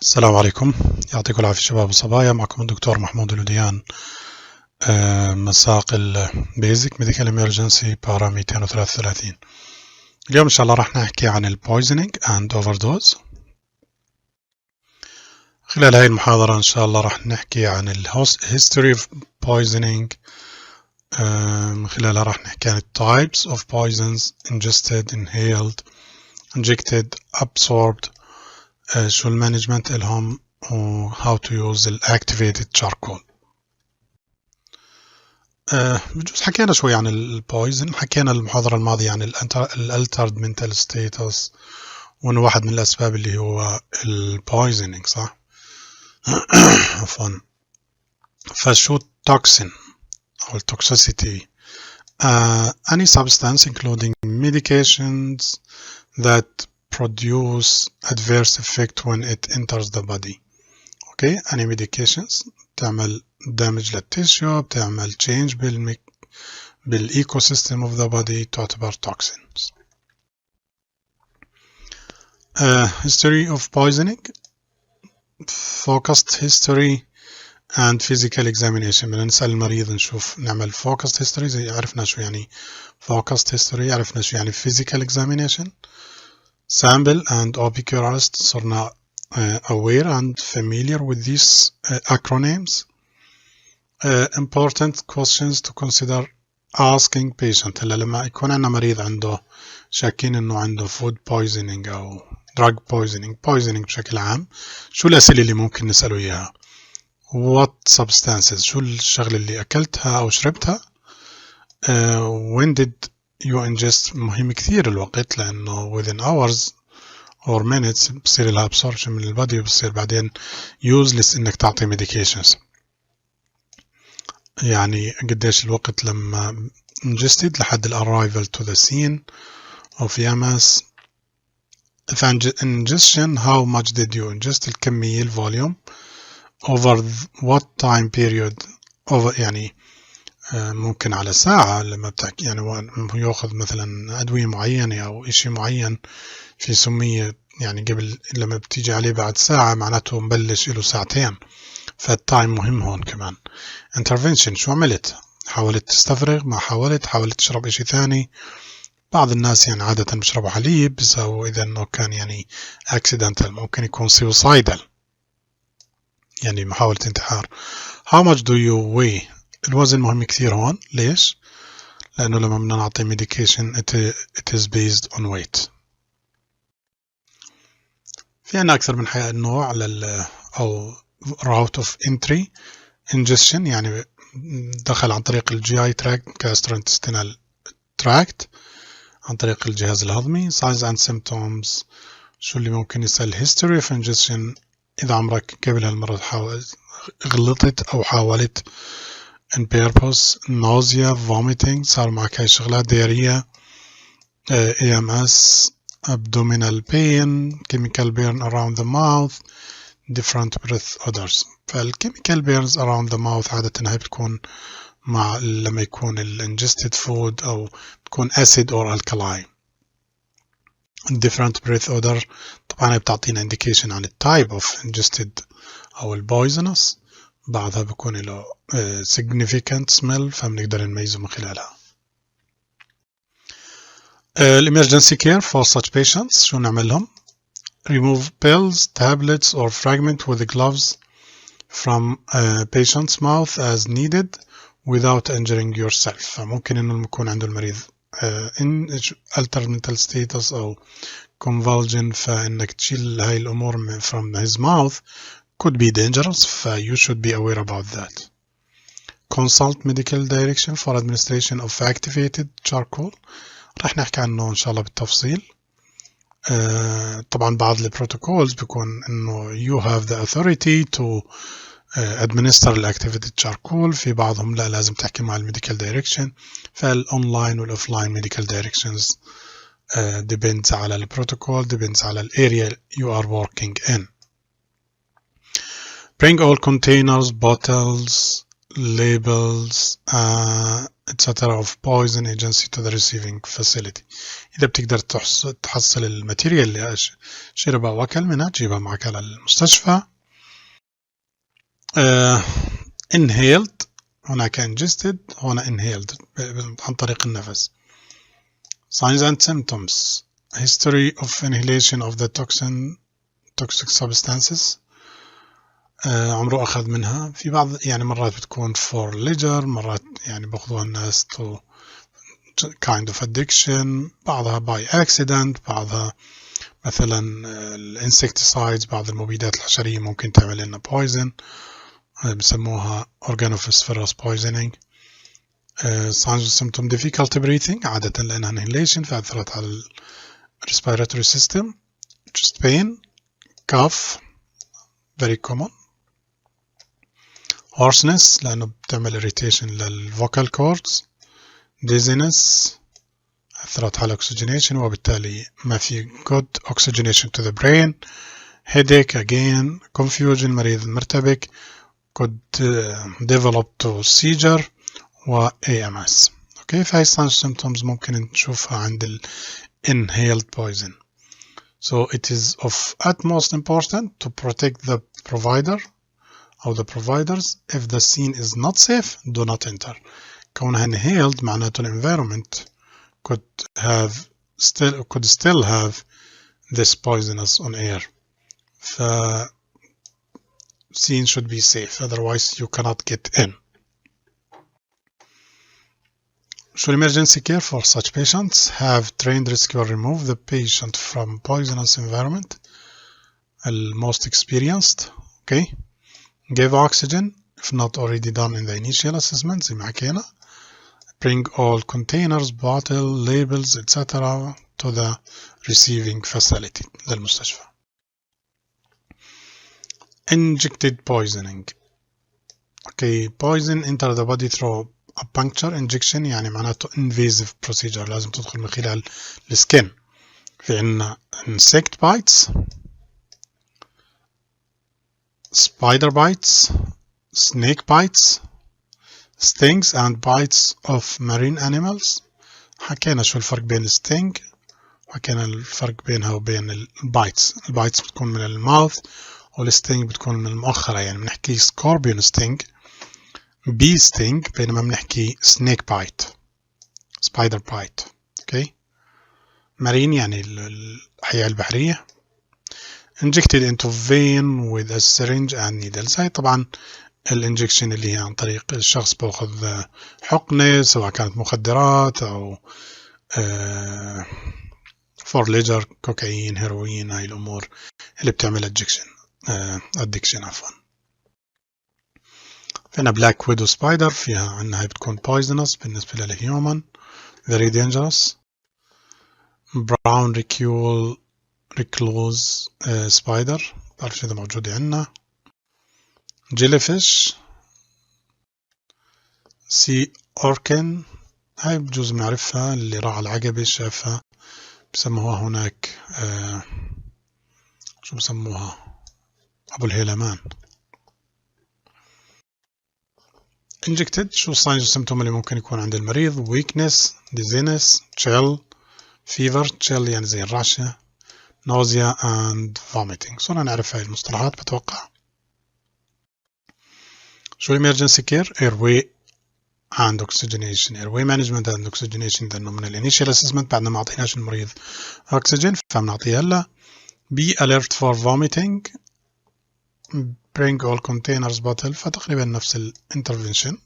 السلام عليكم، يعطيكم العافية شباب وصبايا. معكم الدكتور محمود الوديان، مساق البيزك ميديكال امرجنسي بارا 233. اليوم ان شاء الله راح نحكي عن البويزنينج اند اوفردوز. خلال هاي المحاضرة ان شاء الله راح نحكي عن الهيستوري اوف بويزنينج، من خلالها راح نحكي عن types of poisons: ingested, inhaled, injected, absorbed، شو المانجمنت إلهم، و how to use ال activated charcoal. بجوز حكينا شوي عن البويزن، حكينا المحاضرة الماضية عن الالترد mental status، وانه واحد من الاسباب اللي هو البويزنينج، صح؟ عفوا. فشو التوكسين او التوكسيسيتي؟ any substance including medications that produce adverse effect when it enters the body. okay, any medications تعمل damage للتيشيو، بتعمل change بالايكو سيستم of the body، تعتبر toxins. history of poisoning: focused history and physical examination. بدنا نسأل المريض، نشوف، نعمل focused history، زي عرفنا شو يعني focused history، عرفنا شو يعني physical examination. sample and obicurist، صرنا aware and familiar with these acronyms. important questions to consider asking patient. هلا لما يكون عندنا مريض عنده شاكين انه عنده food poisoning او drug poisoning بشكل عام، شو الأسئلة اللي ممكن نسأله إياها؟ what substances، شو الشغلة اللي أكلتها أو شربتها؟ when did you ingest، مهم كثير الوقت، لأنه within hours or minutes بصير لها absorption من البادي، وبصير بعدين useless إنك تعطي medications. يعني قديش الوقت لما ingested لحد ال arrival to the scene of EMS. if ingestion, how much did you ingest، الكمية، الفوليوم. over what time period، over يعني ممكن على ساعة، لما بتحكي يعني يأخذ مثلا أدوية معينة أو إشي معين في سمية، يعني قبل لما بتيجي عليه بعد ساعة معناته مبلش له ساعتين، فالتايم مهم هون كمان. intervention، شو عملت؟ حاولت تستفرغ؟ ما حاولت تشرب إشي ثاني؟ بعض الناس يعني عادة بيشربوا حليب، بيساووا إذا إنه كان يعني accidental، ممكن يكون suicidal، يعني محاولة انتحار. how much do you weigh، الوزن مهم كثير هون. ليش؟ لأنه لما بدنا نعطي medication it is based on weight. في عنا أكثر من نوع أو route of entry. ingestion يعني دخل عن طريق الجي tract، gastrointestinal tract، عن طريق الجهاز الهضمي. signs and symptoms، شو اللي ممكن يسأل؟ history of ingestion، إذا عمرك قبل هالمرة غلطت أو حاولت in purpose. nausea، vomiting، صار معك هاي الشغلات. diarrhea، AMS، abdominal pain، chemical burn around the mouth، different breath odors. فالchemical burns around the mouth عادة هاي بتكون مع لما يكون ingested food أو تكون acid or alkali. different breath odor طبعا هي بتعطينا indication عن type of ingested أو poisonous. بعضها بيكون له significant smell، فبنقدر نميزه من خلالها. emergency care for such patients، شو نعمل لهم؟ remove pills, tablets or fragment with gloves from patient's mouth as needed without injuring yourself. فممكن إنه يكون عنده المريض in altered mental status أو convulsion، فإنك تشيل هاي الأمور from his mouth could be dangerous، you should be aware about that. consult medical direction for administration of activated charcoal، رح نحكي عنه إن شاء الله بالتفصيل. طبعا بعض البروتوكولز بيكون إنه you have the authority to administer activated charcoal، في بعضهم لا، لازم تحكي مع الميديكال direction. فالأونلاين والأوفلاين medical directions depends على البروتوكول، depends على الاريا you are working in. bring all containers, bottles labels etc. of poison agency to the receiving facility. إذا بتقدر تحصل الماتيريال اللي شربها وأكل منها تجيبها معك على المستشفى. inhaled هناك ingested هنا inhaled عن طريق النفس. signs and symptoms history of inhalation of the toxic substances عمره أخذ منها. في بعض يعني مرات بتكون for leisure مرات يعني بأخذوها الناس to kind of addiction بعضها by accident بعضها مثلا الانسكتسايدز بعض المبيدات الحشرية ممكن تعمل لنا poison بسموها organophosphorus poisoning. signs of symptom difficulty breathing عادة لأنها inhalation فأثرت على ال respiratory system. chest pain cough very common. hoarseness لأنه بتعمل irritation للvocal cords. dizziness أثرت على oxygenation وبالتالي ما في good oxygenation to the brain. headache again confusion مريض مرتبك could develop to seizure و AMS. okay فهي symptoms ممكن نشوفها عند ال inhaled poison. so it is of utmost importance to protect the provider أو the providers. if the scene is not safe do not enter. كونها inhaled معناته ال environment could still have this poisonous on air. ف scene should be safe otherwise you cannot get in. should emergency care for such patients have trained rescuer remove the patient from poisonous environment. most experienced. okay give oxygen if not already done in the initial assessment زي ما حكينا. bring all containers bottle labels etc. to the receiving facility للمستشفى. injected poisoning. okay poison enter the body through a puncture injection يعني معناته invasive procedure لازم تدخل من خلال السكن. في عنا insect bites spider bites snake bites stings and bites of marine animals. حكينا شو الفرق بين الستينج وحكينا الفرق بينها وبين البايتس. البايتس بتكون من الماوث والستينج بتكون من المؤخرة يعني بنحكي سكوربيون ستينج بي ستينج بينما بنحكي سنيك بايت سبايدر بايت. اوكي مارين يعني الحياة البحرية. injected into vein with a syringe and needles. هاي طبعا الانجكشن اللي هي عن طريق الشخص بأخذ حقنة سواء كانت مخدرات أو for leisure كوكايين هيروين هاي الأمور اللي بتعمل addiction عفوا. فينا black widow spider فيها عنا هاي بتكون poisonous بالنسبة للهيومن very dangerous. brown recluse spider بعرف إذا موجودة عنا. jellyfish sea orkin هاي بجوز بنعرفها اللي راح على العقبة شافها بسموها هناك شو بسموها أبو الهيلمان. injected شو signs و symptom اللي ممكن يكون عند المريض weakness dizziness chill fever chill يعني زي الرعشة nausea and vomiting. صرنا نعرف هاي المصطلحات بتوقع. شو emergency care airway and oxygenation airway management and oxygenation لأنه من الانيشال assessment بعدنا ما عطيناش المريض oxygen فبنعطيه هلا. be alert for vomiting bring all containers bottle فتقريبا نفس الانترفنشن.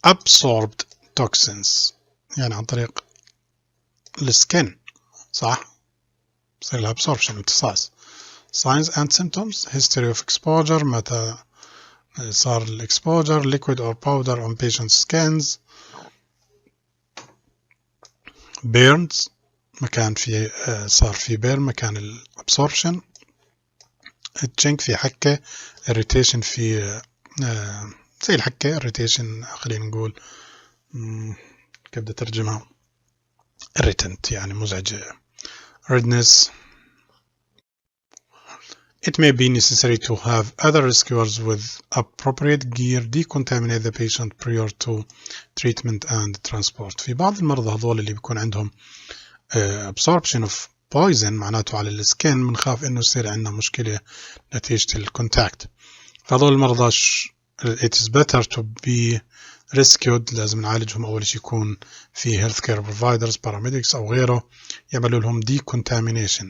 absorbed toxins يعني عن طريق السكن صح بصير لها absorption امتصاص. signs and symptoms history of exposure متى صار exposure liquid or powder on patient's skins. burns مكان في صار في burn مكان absorption. itching في حكة irritation في زي الحكة irritation خلينا نقول كيف بدي أترجمها irritant يعني مزعجة. redness It may be necessary to have other rescuers with appropriate gear decontaminate the patient prior to treatment and transport. في بعض المرضى هذول اللي بيكون عندهم absorption of poison معناته على السكين بنخاف انه يصير عندنا مشكلة نتيجة الكونتاكت. فهذول المرضى it is better to be rescued. لازم نعالجهم أول شيء يكون في healthcare providers paramedics أو غيره يعملوا لهم decontamination.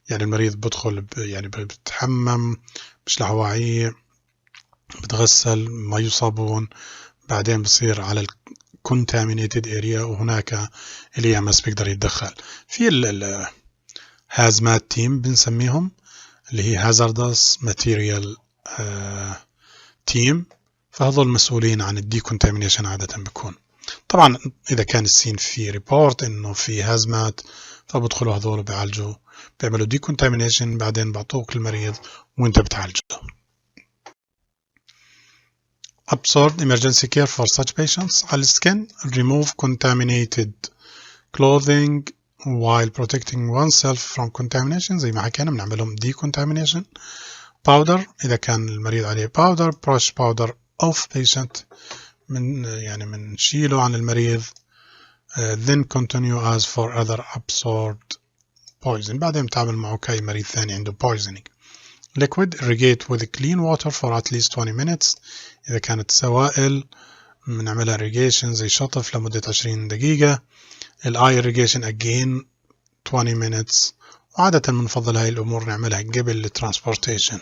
يعني المريض بدخل يعني بتحمم بشلح وعيه بتغسل ما يصابون بعدين بصير على ال contaminated area وهناك اليمس بيقدر يتدخل. في ال hazmat team بنسميهم اللي هي hazardous material team. فهذول مسؤولين عن الديكونتامينيشن عادة بيكون. طبعا إذا كان السين في ريبورت إنه في هازمات فبدخلوا هذول بيعالجوا بيعملوا ديكونتامينيشن بعدين بعطوك المريض وانت بتعالجه. Absorbed emergency care for such patients على السكن. Remove contaminated clothing while protecting oneself from contamination زي ما حكينا بنعملهم decontamination. Powder إذا كان المريض عليه powder brush powder off patient يعني منشيله عن المريض. Then continue as for other absorbed poison. بعدين بتعامل معه كأي مريض ثاني عنده poisoning. Liquid irrigate with clean water for at least 20 minutes. إذا كانت سوائل بنعملها irrigation زي شطف لمدة 20 دقيقة. eye irrigation again 20 minutes. وعادة بنفضل هاي الأمور نعملها قبل الترانسبورتيشن.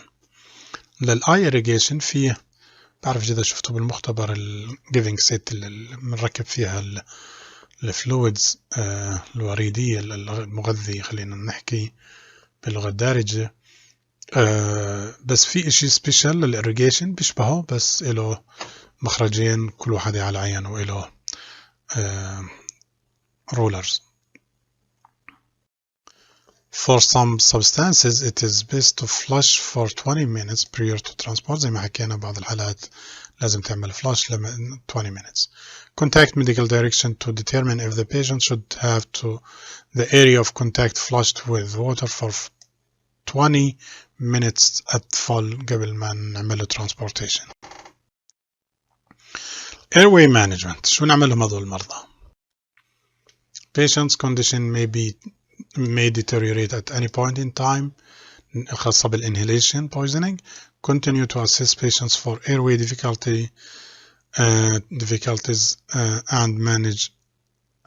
للآي irrigation فيه بعرف إذا شفتوا بالمختبر الجيفينج سيت اللي بنركب فيها الفلويدز الوريدية المغذية خلينا نحكي باللغة الدارجة. بس في إشي سبيشال للإريجيشن بيشبهه بس إله مخرجين كل واحد على عينه وإله رولرز. For some substances it is best to flush for 20 minutes prior to transport. زي ما حكينا بعض الحالات لازم تعمل flush 20 minutes. Contact medical direction to determine if the patient should have to the area of contact flushed with water for 20 minutes at full قبل ما نعمله transportation. Airway management. شو نعملهم هذول المرضى؟ Patient's condition may deteriorate at any point in time. خاصة بالinhalation poisoning. Continue to assess patients for airway difficulties and manage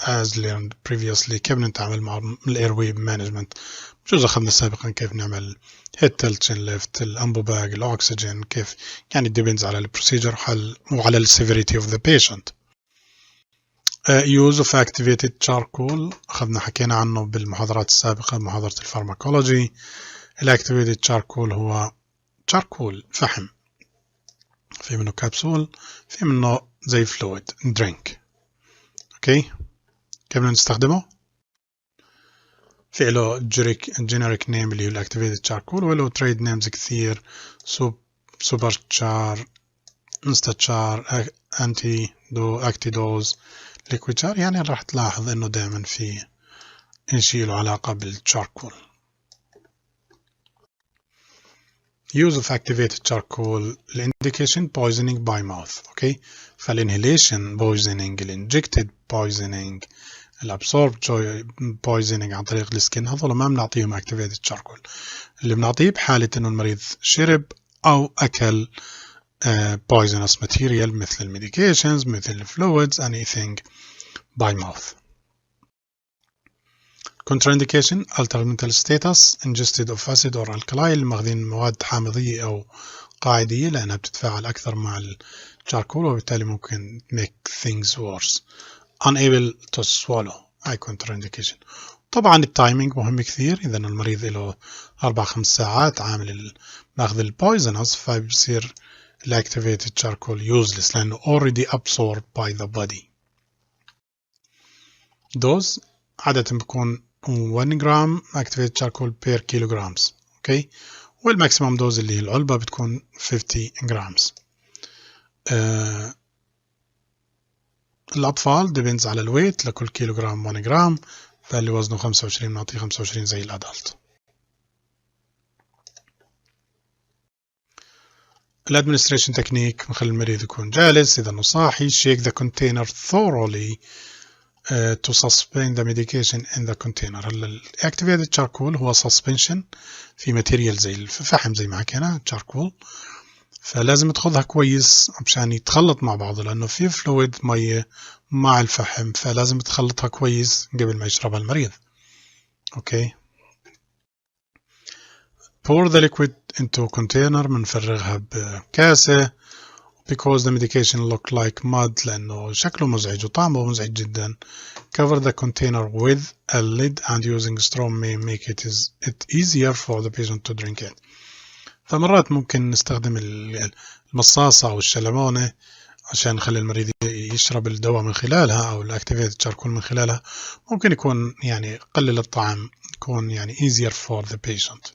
as learned previously. كيف نتعامل مع airway management؟ بجوز أخذنا سابقا كيف نعمل head tilt chin lift الأنبوباج الأكسجين كيف يعني depends على البروسيجر وعلى السيفيريتي of the patient. Use of activated charcoal أخذنا حكينا عنه بالمحاضرات السابقة محاضرة الفارماكولوجي. الactivated charcoal هو charcoal فحم في منه كبسول في منه زي فلويد drink. أوكي كيف نستخدمه؟ في له generic name اللي هو الactivated charcoal وله trade names كثير super char insta char actidose liquid char. يعني راح تلاحظ انه دائما في شيء له علاقة بالcharcoal. Use of activated charcoal indication poisoning by mouth. اوكي فالinhalation poisoning الinjected poisoning الابسورب poisoning عن طريق السكين هذول ما بنعطيهم activated charcoal. اللي بنعطيه بحالة انه المريض شرب او اكل poisonous material مثل الميديكيشنز مثل الفلويدز anything by mouth. Contraindication altered mental status ingested of acid or alkali الماخذين مواد حامضية أو قاعدية لأنها بتتفاعل أكثر مع الشاركول وبالتالي ممكن make things worse. Unable to swallow high contraindication. طبعا التايمينج مهم كثير. إذا المريض له 4-5 ساعات عامل ماخذ البويزنس فبصير activated charcoal useless لأنه already absorbed by the body. Dose عادة بيكون 1 جرام activated charcoal per kilograms. اوكي والماكسيمم دوز اللي هي العلبة بتكون 50 جرامز. الأطفال depends على الويت لكل كيلوغرام 1 جرام فاللي وزنه 25 بنعطيه 25 زي الأدلت. الادمنستريشن تكنيك نخلي المريض يكون جالس إذا إنه صاحي. shake the container thoroughly to suspend the medication in the container. هلا activated charcoal هو suspension في ماتيريال زي الفحم زي ما حكينا charcoal، فلازم تاخذها كويس عشان يتخلط مع بعضه لأنه في فلويد مية مع الفحم، فلازم تخلطها كويس قبل ما يشربها المريض. اوكي. pour the liquid into container بنفرغها بكاسة. because the medication look like mud لأنه شكله مزعج وطعمه مزعج جدا. cover the container with a lid and using straw may make it easier for the patient to drink it. فمرات ممكن نستخدم المصاصة أو الشلمونة عشان نخلي المريض يشرب الدواء من خلالها أو الأكتيفيتد شاركول من خلالها. ممكن يكون يعني قلل الطعم، يكون يعني easier for the patient.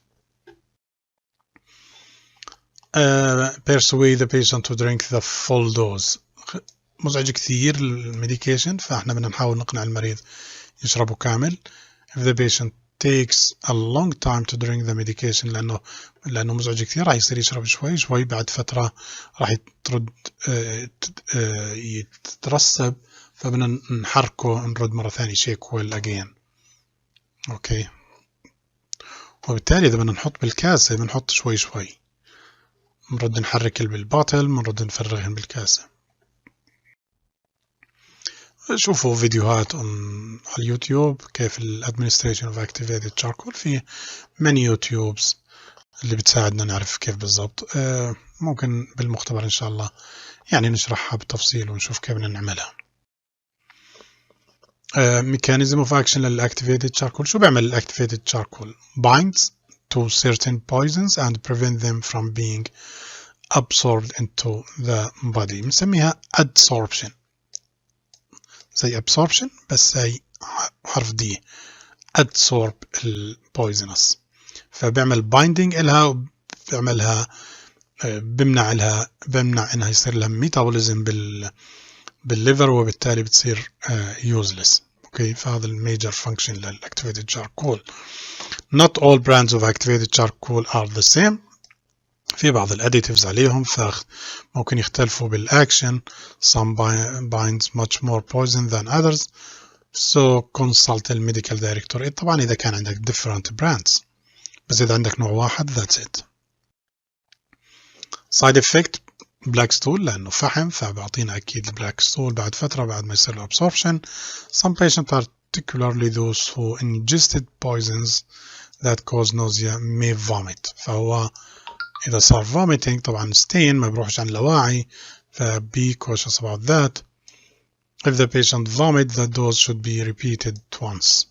persuade the patient to drink the full dose. مزعج كثير الميديكيشن، فاحنا بدنا نحاول نقنع المريض يشربه كامل. if the patient takes a long time to drink the medication لأنه مزعج كثير راح يصير يشرب شوي شوي، بعد فترة راح يترسب، فبدنا نحركه نرد مرة ثانية shake well again. اوكي. وبالتالي إذا بدنا نحط بالكاسة بنحط شوي شوي، بنرد نحرك بالباطل بنرد نفرغهم بالكاسة. شوفوا فيديوهات على اليوتيوب كيف الادمنستريشن اوف اكتيفيتد شاركول، في من يوتيوبز اللي بتساعدنا نعرف كيف بالضبط. ممكن بالمختبر ان شاء الله يعني نشرحها بالتفصيل ونشوف كيف بدنا نعملها. ميكانيزم اوف اكشن للاكتيفيتد شاركول. شو بيعمل الاكتيفيتد شاركول؟ binds to certain poisons and prevent them from being absorbed into the body. بنسميها adsorption، زي absorption بس زي حرف دي adsorb البويزنس، فبيعمل binding إلها وبيعملها بمنع إنها يصير لها ميتابوليزم بالليفر وبالتالي بتصير useless. اوكي. فهذا الميجر فانكشن للactivated charcoal. not all brands of activated charcoal are the same. في بعض الاديتيفز عليهم فممكن يختلفوا بالاكشن. some binds much more poison than others, so consult the medical director. طبعا إذا كان عندك different brands، بس إذا عندك نوع واحد that's it. side effect black stool لأنه فحم فبعطينا أكيد black stool بعد فترة بعد ما يصير له absorption. some patients particularly those who ingested poisons that cause nausea may vomit. فهو إذا صار vomiting طبعا stain ما بروحش عن اللاواعي، be cautious about that. if the patient vomit the dose should be repeated once.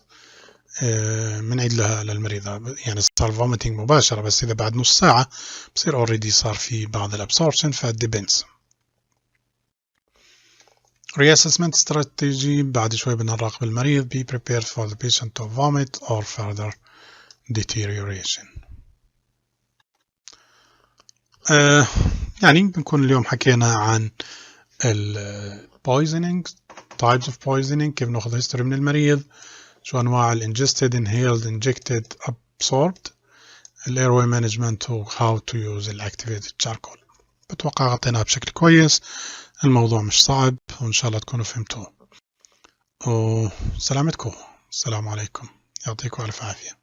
بنعيد لها للمريض، يعني صار vomiting مباشرة، بس إذا بعد نص ساعة بصير already صار في بعض الابسوربشن فdepends. reassessment strategy بعد شوي بدنا نراقب المريض. be prepared for the patient to vomit or further deterioration. يعني بنكون اليوم حكينا عن ال poisoning types of poisoning، كيف ناخذ history من المريض، شو أنواع ال ingested inhaled injected absorbed، ال airway management و how to use ال activated charcoal. بتوقع غطيناها بشكل كويس، الموضوع مش صعب وإن شاء الله تكونوا فهمتوه. وسلامتكم، السلام عليكم، يعطيكم ألف عافية.